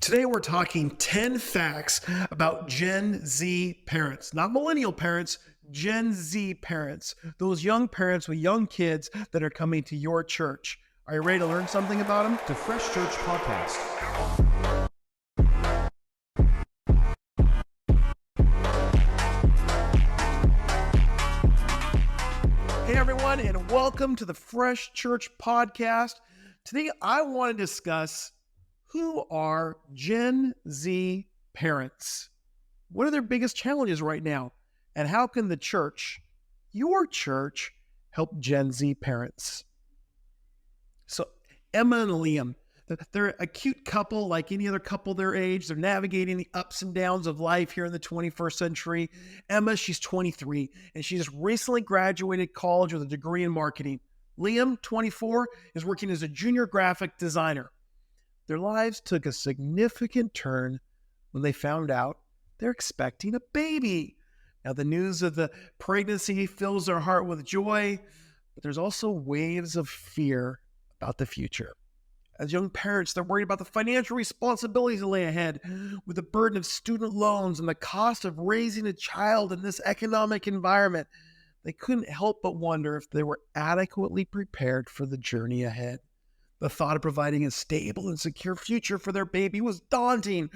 Today we're talking 10 facts about Gen Z parents, not millennial parents, Gen Z parents, those young parents with young kids that are coming to your church. Are you ready to learn something about them? The Fresh Church Podcast. Hey everyone, and welcome to the Fresh Church Podcast. Today I want to discuss who are Gen Z parents. What are their biggest challenges right now? And how can the church, your church, help Gen Z parents? So Emma and Liam, they're a cute couple like any other couple their age. They're navigating the ups and downs of life here in the 21st century. Emma, she's 23, and she just recently graduated college with a degree in marketing. Liam, 24, is working as a junior graphic designer. Their lives took a significant turn when they found out they're expecting a baby. Now, the news of the pregnancy fills their heart with joy, but there's also waves of fear about the future. As young parents, they're worried about the financial responsibilities that lay ahead, with the burden of student loans and the cost of raising a child in this economic environment. They couldn't help but wonder if they were adequately prepared for the journey ahead. The thought of providing a stable and secure future for their baby was daunting.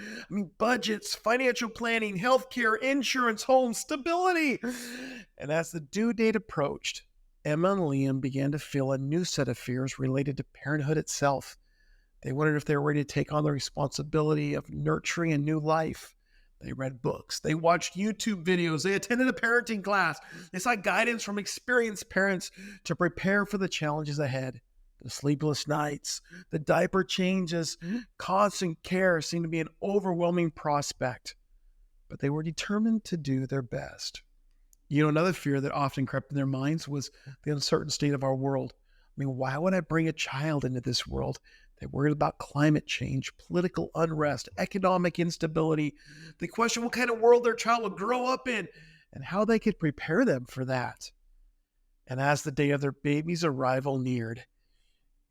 Budgets, financial planning, healthcare, insurance, home, stability. And as the due date approached, Emma and Liam began to feel a new set of fears related to parenthood itself. They wondered if they were ready to take on the responsibility of nurturing a new life. They read books, they watched YouTube videos, they attended a parenting class. They sought guidance from experienced parents to prepare for the challenges ahead. The sleepless nights, the diaper changes, constant care seemed to be an overwhelming prospect, but they were determined to do their best. Another fear that often crept in their minds was the uncertain state of our world. Why would I bring a child into this world? They worried about climate change, political unrest, economic instability. They questioned what kind of world their child would grow up in and how they could prepare them for that. And as the day of their baby's arrival neared,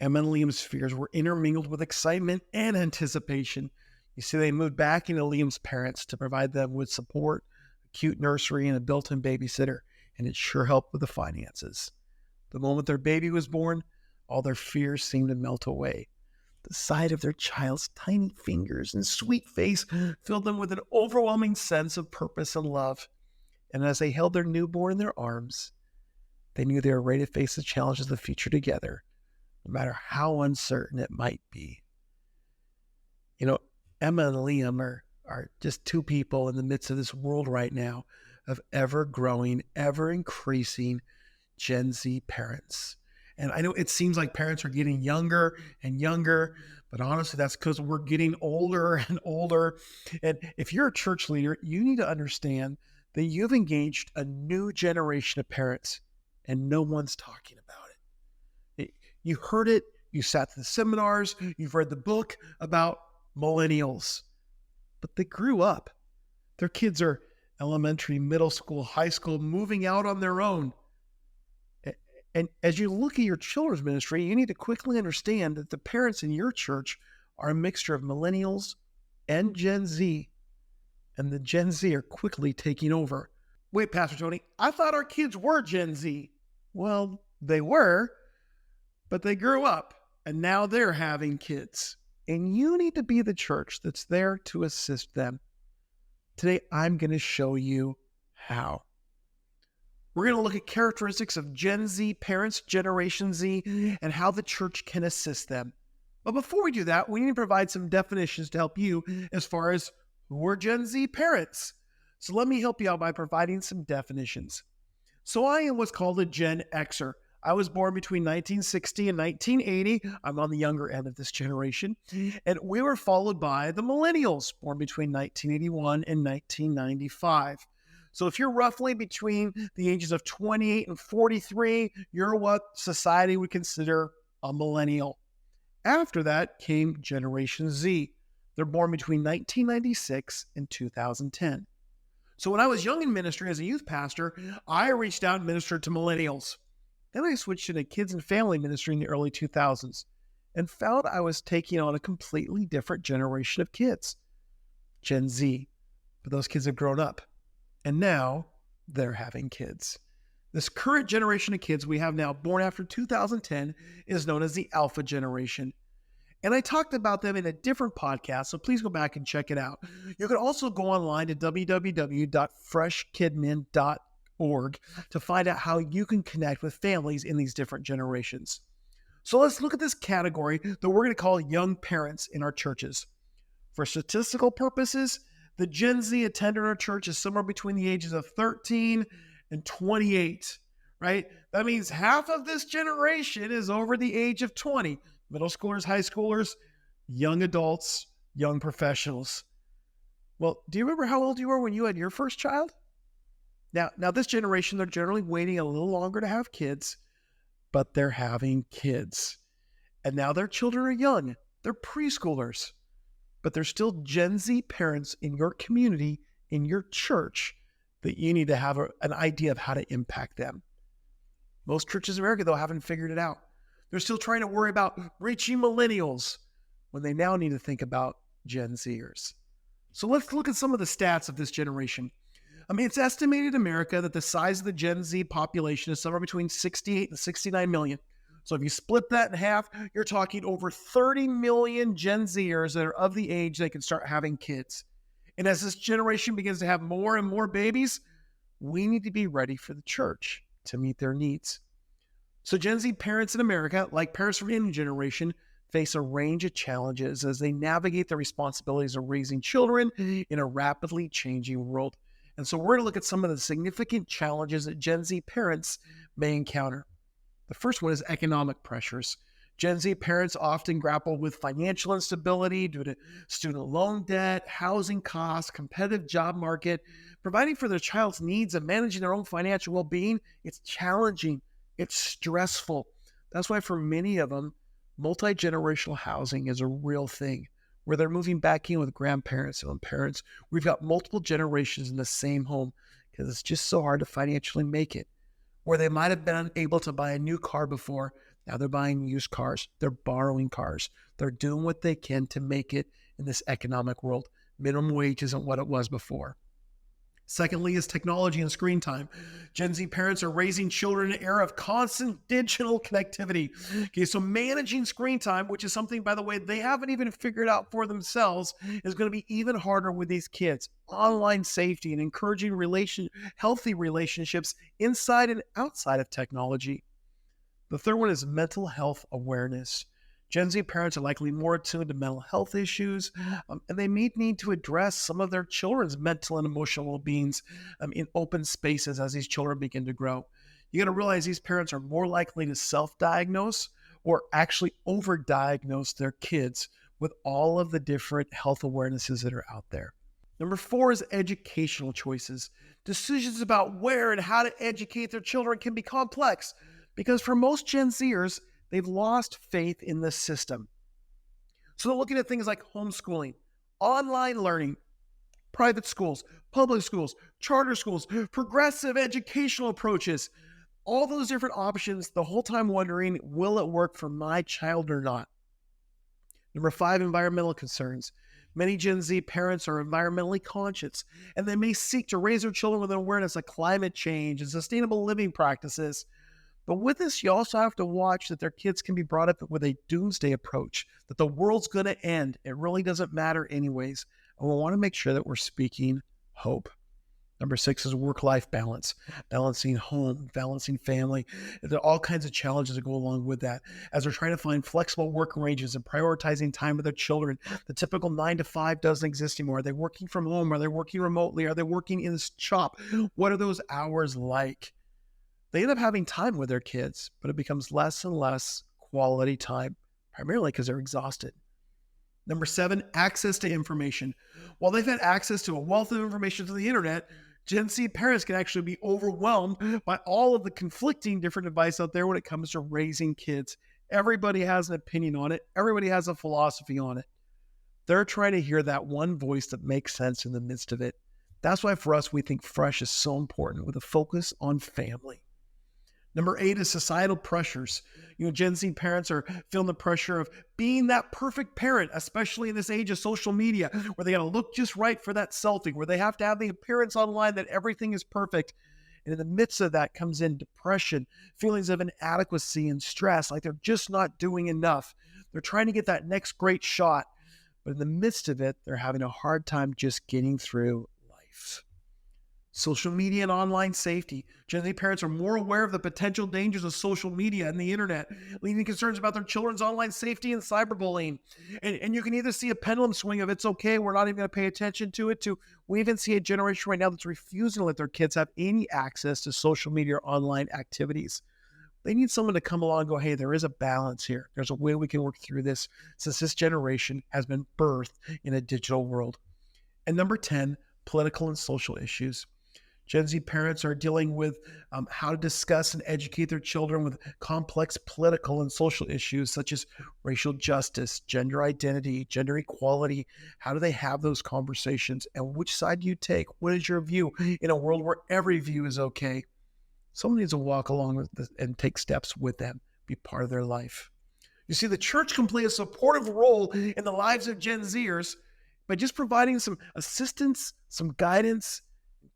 Emma and Liam's fears were intermingled with excitement and anticipation. You see, they moved back into Liam's parents to provide them with support, a cute nursery, and a built-in babysitter, and it sure helped with the finances. The moment their baby was born, all their fears seemed to melt away. The sight of their child's tiny fingers and sweet face filled them with an overwhelming sense of purpose and love. And as they held their newborn in their arms, they knew they were ready to face the challenges of the future together, no matter how uncertain it might be. Emma and Liam are just two people in the midst of this world right now of ever-growing, ever-increasing Gen Z parents. And I know it seems like parents are getting younger and younger, but honestly, that's because we're getting older and older. And if you're a church leader, you need to understand that you've engaged a new generation of parents, and no one's talking about it. You heard it, you sat through the seminars, you've read the book about millennials, but they grew up. Their kids are elementary, middle school, high school, moving out on their own. And as you look at your children's ministry, you need to quickly understand that the parents in your church are a mixture of millennials and Gen Z, and the Gen Z are quickly taking over. Wait, Pastor Tony, I thought our kids were Gen Z. Well, they were, but they grew up, and now they're having kids. And you need to be the church that's there to assist them. Today, I'm going to show you how. We're going to look at characteristics of Gen Z parents, Generation Z, and how the church can assist them. But before we do that, we need to provide some definitions to help you as far as who are Gen Z parents. So let me help you out by providing some definitions. So I am what's called a Gen Xer. I was born between 1960 and 1980. I'm on the younger end of this generation. And we were followed by the millennials, born between 1981 and 1995. So if you're roughly between the ages of 28 and 43, you're what society would consider a millennial. After that came Generation Z. They're born between 1996 and 2010. So when I was young in ministry as a youth pastor, I reached out and ministered to millennials. Then I switched into kids and family ministry in the early 2000s. and found I was taking on a completely different generation of kids, Gen Z. But those kids have grown up, and now they're having kids. This current generation of kids we have now, born after 2010, is known as the Alpha generation. And I talked about them in a different podcast, so please go back and check it out. You can also go online to www.freshkidmin.org to find out how you can connect with families in these different generations. So let's look at this category that we're going to call young parents in our churches. For statistical purposes, the Gen Z attender in our church is somewhere between the ages of 13 and 28, right? That means half of this generation is over the age of 20. Middle schoolers, high schoolers, young adults, young professionals. Well, do you remember how old you were when you had your first child? Now this generation, they're generally waiting a little longer to have kids, but they're having kids. And now their children are young. They're preschoolers, but they're still Gen Z parents in your community, in your church, that you need to have an idea of how to impact them. Most churches in America, though, haven't figured it out. They're still trying to worry about reaching millennials when they now need to think about Gen Zers. So let's look at some of the stats of this generation. It's estimated in America that the size of the Gen Z population is somewhere between 68 and 69 million. So if you split that in half, you're talking over 30 million Gen Zers that are of the age they can start having kids. And as this generation begins to have more and more babies, we need to be ready for the church to meet their needs. So Gen Z parents in America, like parents from any generation, face a range of challenges as they navigate the responsibilities of raising children in a rapidly changing world. And so we're going to look at some of the significant challenges that Gen Z parents may encounter. The first one is economic pressures. Gen Z parents often grapple with financial instability due to student loan debt, housing costs, competitive job market. Providing for their child's needs and managing their own financial well-being, it's challenging. It's stressful. That's why for many of them, multi-generational housing is a real thing, where they're moving back in with grandparents and parents. We've got multiple generations in the same home because it's just so hard to financially make it. Where they might have been able to buy a new car before, now they're buying used cars. They're borrowing cars. They're doing what they can to make it in this economic world. Minimum wage isn't what it was before. Secondly is technology and screen time. Gen Z parents are raising children in an era of constant digital connectivity. Okay, so managing screen time, which is something, by the way, they haven't even figured out for themselves, is going to be even harder with these kids. Online safety and encouraging healthy relationships inside and outside of technology. The third one is mental health awareness. Gen Z parents are likely more attuned to mental health issues, and they may need to address some of their children's mental and emotional well-beings in open spaces as these children begin to grow. You got to realize these parents are more likely to self-diagnose or actually over-diagnose their kids with all of the different health awarenesses that are out there. Number 4 is educational choices. Decisions about where and how to educate their children can be complex because for most Gen Zers, they've lost faith in the system. So they're looking at things like homeschooling, online learning, private schools, public schools, charter schools, progressive educational approaches, all those different options, the whole time wondering, will it work for my child or not? Number 5, environmental concerns. Many Gen Z parents are environmentally conscious, and they may seek to raise their children with an awareness of climate change and sustainable living practices. But with this, you also have to watch that their kids can be brought up with a doomsday approach, that the world's going to end. It really doesn't matter anyways. And we want to make sure that we're speaking hope. Number 6 is work-life balance, balancing home, balancing family. There are all kinds of challenges that go along with that as they're trying to find flexible work arrangements and prioritizing time with their children. The typical 9 to 5 doesn't exist anymore. Are they working from home? Are they working remotely? Are they working in the shop? What are those hours like? They end up having time with their kids, but it becomes less and less quality time, primarily because they're exhausted. Number 7, access to information. While they've had access to a wealth of information through the internet, Gen Z parents can actually be overwhelmed by all of the conflicting different advice out there when it comes to raising kids. Everybody has an opinion on it. Everybody has a philosophy on it. They're trying to hear that one voice that makes sense in the midst of it. That's why for us, we think Fresh is so important with a focus on family. Number 8 is societal pressures. Gen Z parents are feeling the pressure of being that perfect parent, especially in this age of social media, where they got to look just right for that selfie, where they have to have the appearance online that everything is perfect. And in the midst of that comes in depression, feelings of inadequacy and stress, like they're just not doing enough. They're trying to get that next great shot, but in the midst of it, they're having a hard time just getting through life. Social media and online safety. Gen Z parents are more aware of the potential dangers of social media and the internet, leading to concerns about their children's online safety and cyberbullying. And you can either see a pendulum swing of it's okay, we're not even going to pay attention to it, to we even see a generation right now that's refusing to let their kids have any access to social media or online activities. They need someone to come along and go, hey, there is a balance here. There's a way we can work through this, since this generation has been birthed in a digital world. And number 10, political and social issues. Gen Z parents are dealing with how to discuss and educate their children with complex political and social issues such as racial justice, gender identity, gender equality. How do they have those conversations, and which side do you take? What is your view in a world where every view is okay? Someone needs to walk along with this and take steps with them, be part of their life. You see, the church can play a supportive role in the lives of Gen Zers by just providing some assistance, some guidance,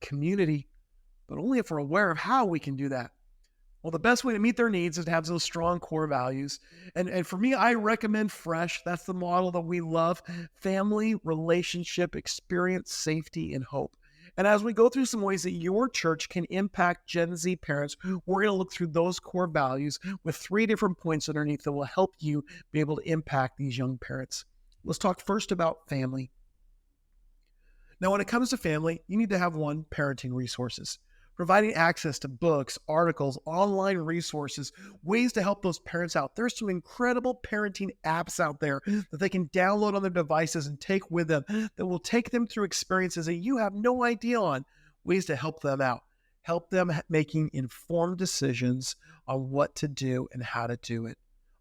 community, but only if we're aware of how we can do that. Well, the best way to meet their needs is to have those strong core values. And for me, I recommend FRESH. That's the model that we love: family, relationship, experience, safety, and hope. And as we go through some ways that your church can impact Gen Z parents, we're going to look through those core values with 3 different points underneath that will help you be able to impact these young parents. Let's talk first about family. Now, when it comes to family, you need to have parenting resources, providing access to books, articles, online resources, ways to help those parents out. There's some incredible parenting apps out there that they can download on their devices and take with them that will take them through experiences that you have no idea on, ways to help them out, help them making informed decisions on what to do and how to do it.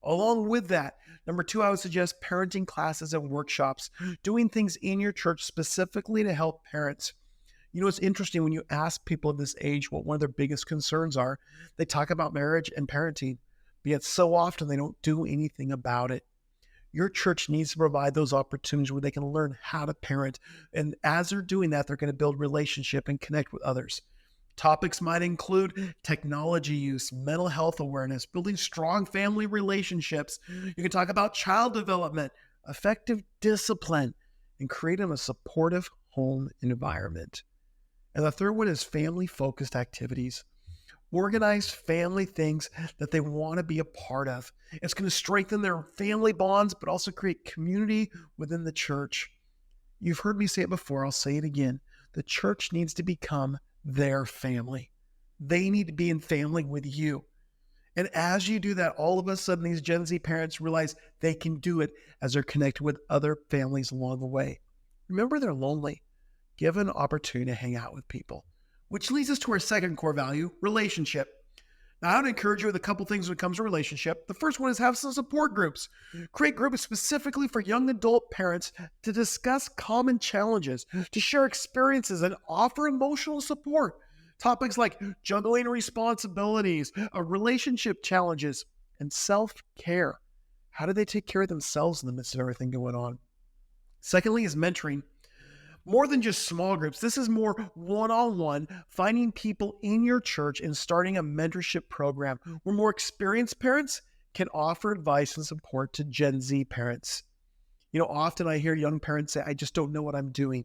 Along with that, number 2, I would suggest parenting classes and workshops, doing things in your church specifically to help parents. It's interesting when you ask people of this age what one of their biggest concerns are, they talk about marriage and parenting, but yet so often they don't do anything about it. Your church needs to provide those opportunities where they can learn how to parent. And as they're doing that, they're going to build relationship and connect with others. Topics might include technology use, mental health awareness, building strong family relationships. You can talk about child development, effective discipline, and creating a supportive home environment. And the third one is family-focused activities. Organized family things that they want to be a part of. It's going to strengthen their family bonds, but also create community within the church. You've heard me say it before, I'll say it again. The church needs to become their family. They need to be in family with you. And as you do that, all of a sudden these Gen Z parents realize they can do it as they're connected with other families along the way. Remember, they're lonely. Give an opportunity to hang out with people. Which leads us to our second core value, relationship. Now, I would encourage you with a couple things when it comes to relationship. The first one is have some support groups. Create groups specifically for young adult parents to discuss common challenges, to share experiences, and offer emotional support. Topics like juggling responsibilities, relationship challenges, and self-care. How do they take care of themselves in the midst of everything going on? Secondly is mentoring. More than just small groups. This is more one-on-one, finding people in your church and starting a mentorship program where more experienced parents can offer advice and support to Gen Z parents. Often I hear young parents say, I just don't know what I'm doing.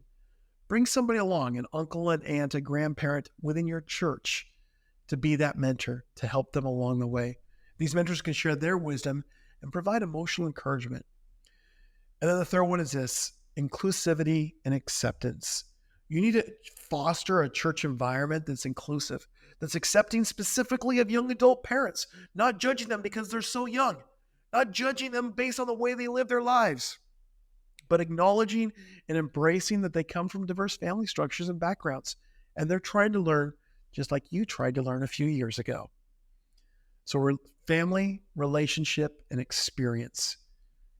Bring somebody along, an uncle, an aunt, a grandparent within your church to be that mentor, to help them along the way. These mentors can share their wisdom and provide emotional encouragement. And then the third one is this: inclusivity and acceptance. You need to foster a church environment that's inclusive, that's accepting specifically of young adult parents, not judging them because they're so young, not judging them based on the way they live their lives, but acknowledging and embracing that they come from diverse family structures and backgrounds, and they're trying to learn just like you tried to learn a few years ago. So we're family, relationship, and experience.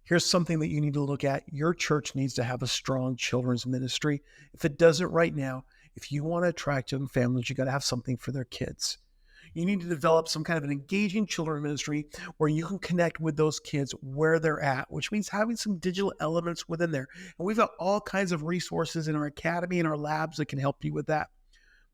Here's something that you need to look at. Your church needs to have a strong children's ministry. If it doesn't right now, if you want to attract young families, you got to have something for their kids. You need to develop some kind of an engaging children ministry where you can connect with those kids where they're at, which means having some digital elements within there. And we've got all kinds of resources in our academy and our labs that can help you with that.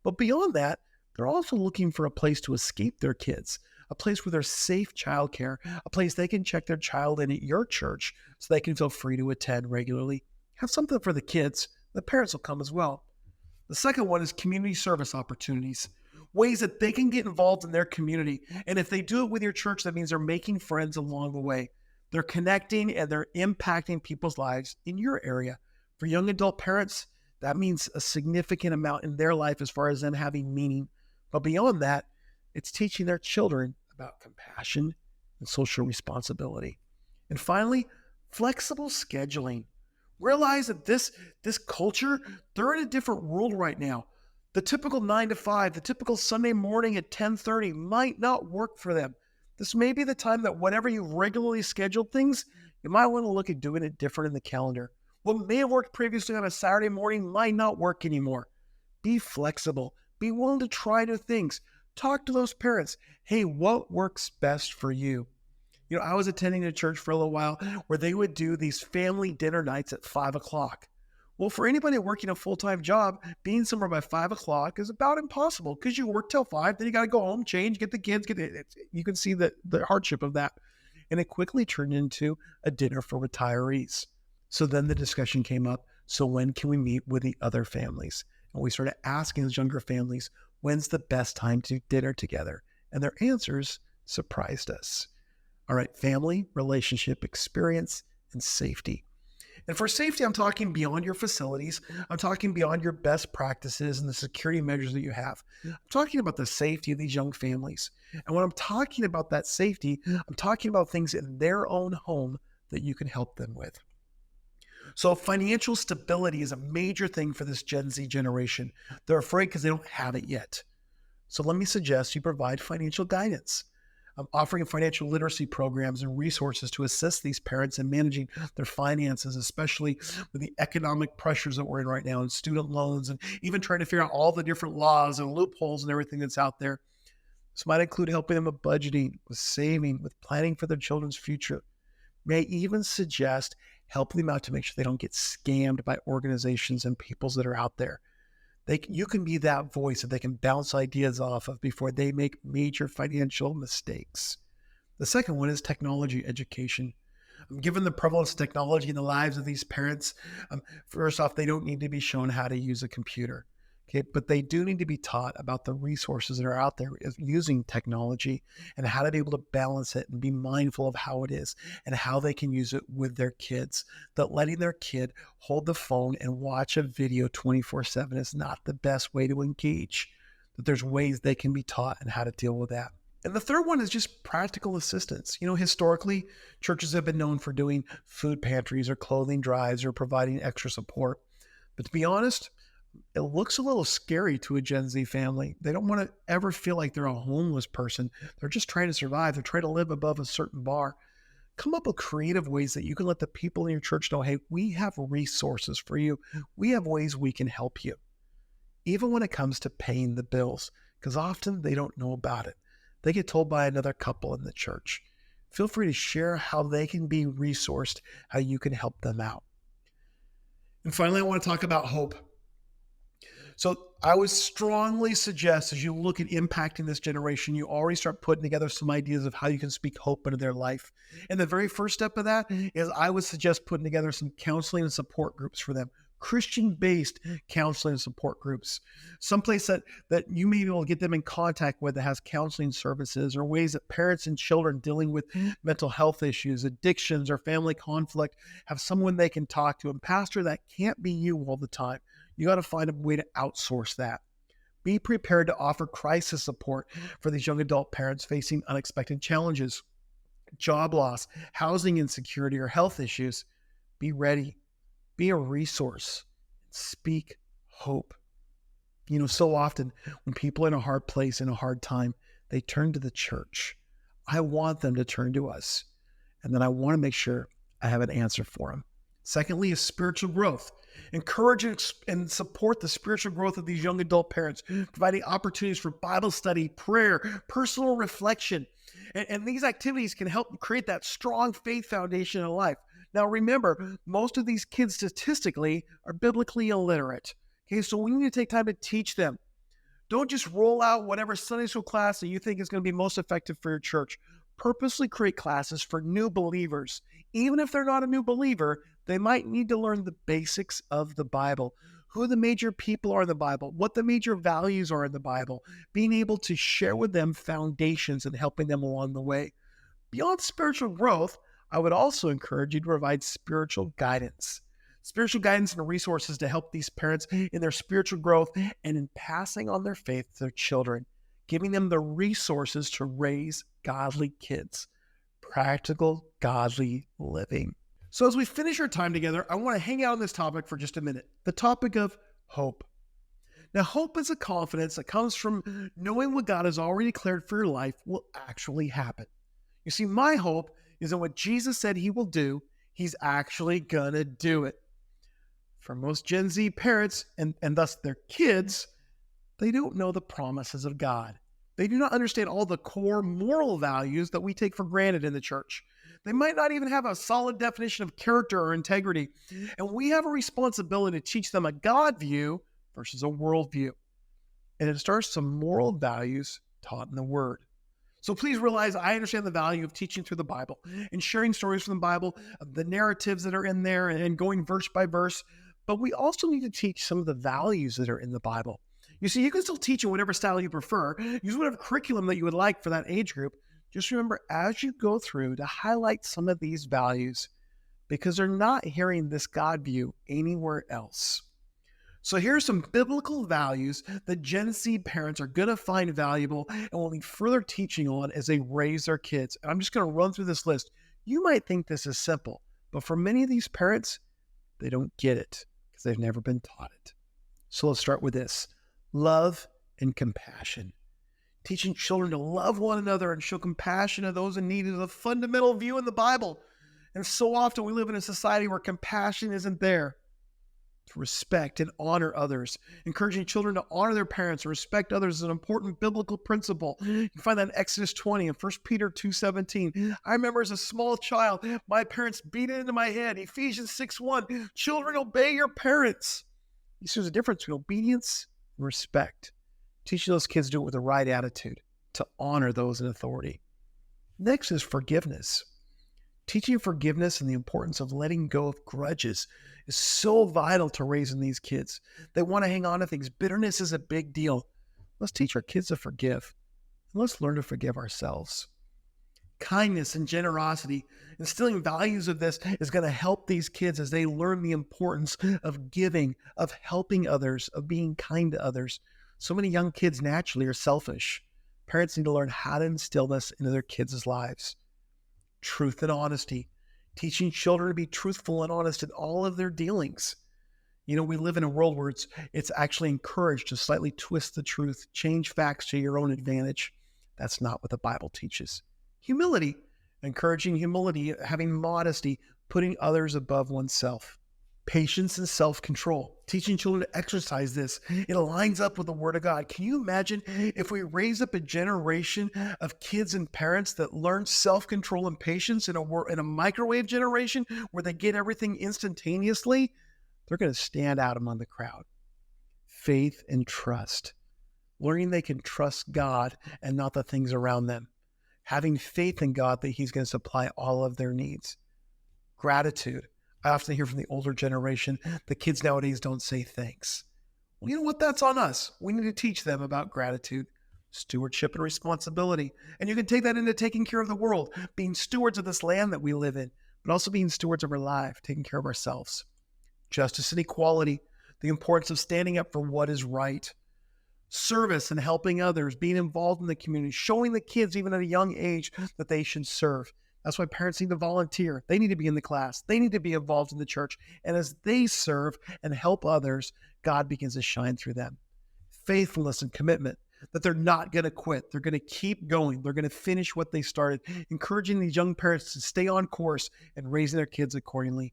But beyond that, they're also looking for a place to escape their kids, a place where there's safe childcare, a place they can check their child in at your church so they can feel free to attend regularly. Have something for the kids. The parents will come as well. The second one is community service opportunities, ways that they can get involved in their community. And if they do it with your church, that means they're making friends along the way. They're connecting and they're impacting people's lives in your area. For young adult parents, that means a significant amount in their life as far as them having meaning. But beyond that, it's teaching their children about compassion and social responsibility. And finally, flexible scheduling. Realize that this culture, they're in a different world right now. The typical 9 to 5, the typical Sunday morning at 10:30 might not work for them. This may be the time that whenever you regularly scheduled things, you might want to look at doing it different in the calendar. What may have worked previously on a Saturday morning might not work anymore. Be flexible. Be willing to try new things. Talk to those parents. Hey, what works best for you? I was attending a church for a little while where they would do these family dinner nights at 5 o'clock. Well, for anybody working a full-time job, being somewhere by 5 o'clock is about impossible because you work till 5, then you got to go home, change, get the kids, you can see the hardship of that. And it quickly turned into a dinner for retirees. So then the discussion came up, so when can we meet with the other families? And we started asking those younger families, when's the best time to dinner together? And their answers surprised us. All right, family, relationship, experience, and safety. And for safety, I'm talking beyond your facilities. I'm talking beyond your best practices and the security measures that you have. I'm talking about the safety of these young families. And when I'm talking about that safety, I'm talking about things in their own home that you can help them with. So financial stability is a major thing for this Gen Z generation. They're afraid because they don't have it yet. So let me suggest you provide financial guidance. I'm offering financial literacy programs and resources to assist these parents in managing their finances, especially with the economic pressures that we're in right now and student loans and even trying to figure out all the different laws and loopholes and everything that's out there. This might include helping them with budgeting, with saving, with planning for their children's future. May I even suggest helping them out to make sure they don't get scammed by organizations and peoples that are out there. You can be that voice that they can bounce ideas off of before they make major financial mistakes. The second one is technology education. Given the prevalence of technology in the lives of these parents, first off, they don't need to be shown how to use a computer. Okay, but they do need to be taught about the resources that are out there using technology and how to be able to balance it and be mindful of how it is and how they can use it with their kids. That letting their kid hold the phone and watch a video 24/7 is not the best way to engage. That there's ways they can be taught and how to deal with that. And the third one is just practical assistance. Historically, churches have been known for doing food pantries or clothing drives or providing extra support. But to be honest, it looks a little scary to a Gen Z family. They don't want to ever feel like they're a homeless person. They're just trying to survive. They're trying to live above a certain bar. Come up with creative ways that you can let the people in your church know, hey, we have resources for you. We have ways we can help you. Even when it comes to paying the bills, because often they don't know about it. They get told by another couple in the church. Feel free to share how they can be resourced, how you can help them out. And finally, I want to talk about hope. So I would strongly suggest as you look at impacting this generation, you already start putting together some ideas of how you can speak hope into their life. And the very first step of that is I would suggest putting together some counseling and support groups for them. Christian-based counseling and support groups, someplace that you may be able to get them in contact with that has counseling services or ways that parents and children dealing with mental health issues, addictions, or family conflict have someone they can talk to. And pastor, that can't be you all the time. You got to find a way to outsource that. Be prepared to offer crisis support for these young adult parents facing unexpected challenges, job loss, housing insecurity, or health issues. Be ready. Be a resource. Speak hope. So often when people are in a hard place, in a hard time, they turn to the church. I want them to turn to us. And then I want to make sure I have an answer for them. Secondly, is spiritual growth. Encourage and support the spiritual growth of these young adult parents, providing opportunities for Bible study, prayer, personal reflection. And these activities can help create that strong faith foundation in life. Now, remember, most of these kids statistically are biblically illiterate. Okay, so we need to take time to teach them. Don't just roll out whatever Sunday school class that you think is going to be most effective for your church. Purposely create classes for new believers. Even if they're not a new believer, they might need to learn the basics of the Bible, who the major people are in the Bible, what the major values are in the Bible, being able to share with them foundations and helping them along the way. Beyond spiritual growth, I would also encourage you to provide spiritual guidance. Spiritual guidance and resources to help these parents in their spiritual growth and in passing on their faith to their children, giving them the resources to raise godly kids. Practical, godly living. So as we finish our time together, I want to hang out on this topic for just a minute. The topic of hope. Now, hope is a confidence that comes from knowing what God has already declared for your life will actually happen. You see, my hope is that what Jesus said he will do, he's actually gonna do it. For most Gen Z parents, and thus their kids, they don't know the promises of God. They do not understand all the core moral values that we take for granted in the church. They might not even have a solid definition of character or integrity. And we have a responsibility to teach them a God view versus a world view. And it starts some moral values taught in the Word. So please realize I understand the value of teaching through the Bible and sharing stories from the Bible, the narratives that are in there and going verse by verse. But we also need to teach some of the values that are in the Bible. You see, you can still teach in whatever style you prefer. Use whatever curriculum that you would like for that age group. Just remember as you go through to highlight some of these values because they're not hearing this God view anywhere else. So here's some biblical values that Gen Z parents are going to find valuable and will need further teaching on as they raise their kids. And I'm just going to run through this list. You might think this is simple, but for many of these parents, they don't get it because they've never been taught it. So let's start with this. Love and compassion. Teaching children to love one another and show compassion to those in need is a fundamental view in the Bible. And so often we live in a society where compassion isn't there. To respect and honor others. Encouraging children to honor their parents and respect others is an important biblical principle. You can find that in Exodus 20 and 1 Peter 2:17. I remember as a small child, my parents beat it into my head. Ephesians 6:1. Children, obey your parents. You see, there's a difference between obedience and respect. Teaching those kids to do it with the right attitude, to honor those in authority. Next is forgiveness. Teaching forgiveness and the importance of letting go of grudges is so vital to raising these kids. They want to hang on to things. Bitterness is a big deal. Let's teach our kids to forgive. And let's learn to forgive ourselves. Kindness and generosity. Instilling values of this is going to help these kids as they learn the importance of giving, of helping others, of being kind to others. So many young kids naturally are selfish. Parents need to learn how to instill this into their kids' lives. Truth and honesty. Teaching children to be truthful and honest in all of their dealings. You know, we live in a world where it's actually encouraged to slightly twist the truth, change facts to your own advantage. That's not what the Bible teaches. Humility. Encouraging humility, having modesty, putting others above oneself. Patience and self-control. Teaching children to exercise this. It aligns up with the Word of God. Can you imagine if we raise up a generation of kids and parents that learn self-control and patience in a microwave generation where they get everything instantaneously? They're going to stand out among the crowd. Faith and trust. Learning they can trust God and not the things around them. Having faith in God that He's going to supply all of their needs. Gratitude. I often hear from the older generation, the kids nowadays don't say thanks. Well, you know what? That's on us. We need to teach them about gratitude, stewardship, and responsibility. And you can take that into taking care of the world, being stewards of this land that we live in, but also being stewards of our life, taking care of ourselves. Justice and equality, the importance of standing up for what is right. Service and helping others, being involved in the community, showing the kids even at a young age that they should serve. That's why parents need to volunteer. They need to be in the class. They need to be involved in the church. And as they serve and help others, God begins to shine through them. Faithfulness and commitment, that they're not going to quit. They're going to keep going. They're going to finish what they started, encouraging these young parents to stay on course and raising their kids accordingly.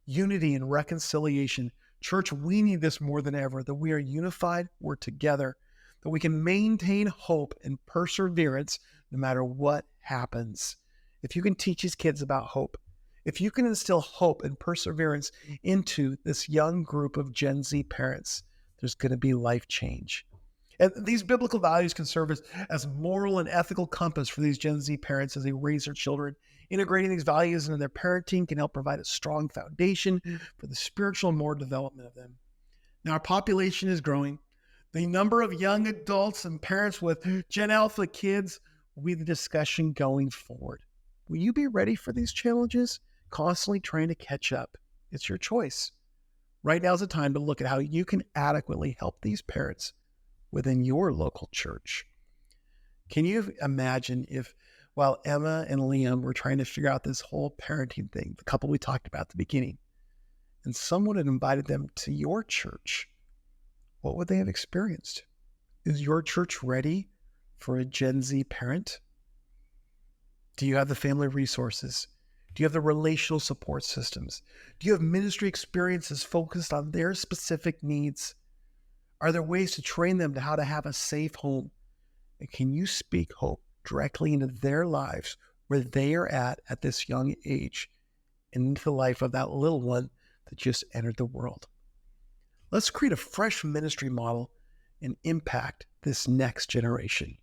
unity and reconciliation. Church, we need this more than ever, that we are unified, we're together, that we can maintain hope and perseverance no matter what happens. If you can teach these kids about hope, if you can instill hope and perseverance into this young group of Gen Z parents, there's going to be life change. And these biblical values can serve as moral and ethical compass for these Gen Z parents as they raise their children. Integrating these values into their parenting can help provide a strong foundation for the spiritual and moral development of them. Now, our population is growing. The number of young adults and parents with Gen Alpha kids will be the discussion going forward. Will you be ready for these challenges? Constantly trying to catch up. It's your choice. Right now is the time to look at how you can adequately help these parents within your local church. Can you imagine if, while Emma and Liam were trying to figure out this whole parenting thing, the couple we talked about at the beginning, and someone had invited them to your church, what would they have experienced? Is your church ready for a Gen Z parent? Do you have the family resources? Do you have the relational support systems? Do you have ministry experiences focused on their specific needs? Are there ways to train them to how to have a safe home? And can you speak hope directly into their lives where they are at this young age, and into the life of that little one that just entered the world? Let's create a fresh ministry model and impact this next generation.